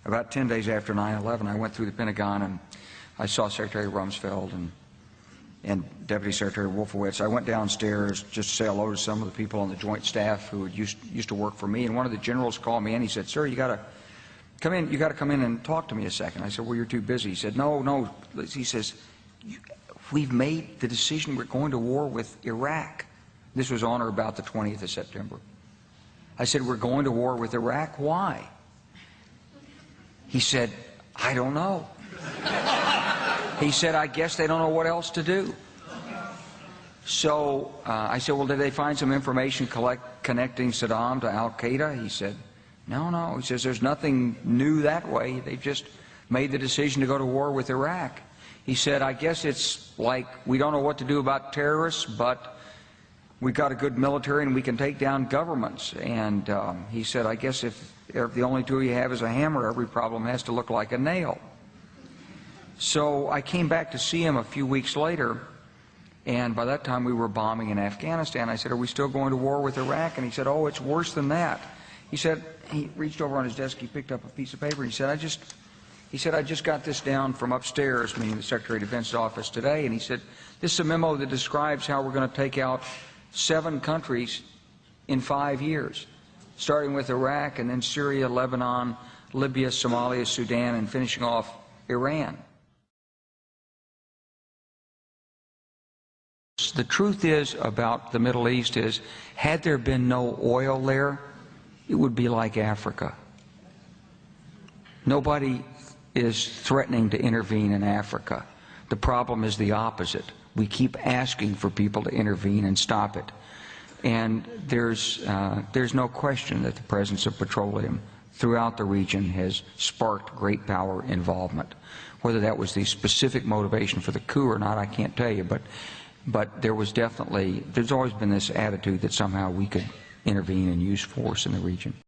about 10 days after 9/11, I went through the Pentagon and I saw Secretary Rumsfeld and Deputy Secretary Wolfowitz. I went downstairs just to say hello to some of the people on the Joint Staff who used to work for me, and one of the generals called me and he said, "Sir, you got to come in. You got to come in and talk to me a second." I said, "Well, you're too busy." He said, "No." He says, "We've made the decision. We're going to war with Iraq." This was on or about the 20th of September. I said, "We're going to war with Iraq. Why?" He said, "I don't know." He said, "I guess they don't know what else to do." So I said, "Well, did they find some information connecting Saddam to Al-Qaeda?" He said, No. He says, "There's nothing new that way. They've just made the decision to go to war with Iraq." He said, "I guess it's like we don't know what to do about terrorists, but we've got a good military and we can take down governments." And he said, "I guess if the only tool you have is a hammer, every problem has to look like a nail." So I came back to see him a few weeks later, and by that time we were bombing in Afghanistan. I said, "Are we still going to war with Iraq?" And he said, "Oh, it's worse than that." He said, he reached over on his desk, he picked up a piece of paper, and he said, I just got this down from upstairs," meaning the Secretary of Defense's office, today, and he said, "This is a memo that describes how we're going to take out 7 countries in 5 years, starting with Iraq and then Syria, Lebanon, Libya, Somalia, Sudan, and finishing off Iran." The truth is about the Middle East is, had there been no oil there, it would be like Africa. Nobody is threatening to intervene in Africa. The problem is the opposite. We keep asking for people to intervene and stop it. And there's no question that the presence of petroleum throughout the region has sparked great power involvement. Whether that was the specific motivation for the coup or not, I can't tell you, but there's always been this attitude that somehow we could intervene and use force in the region.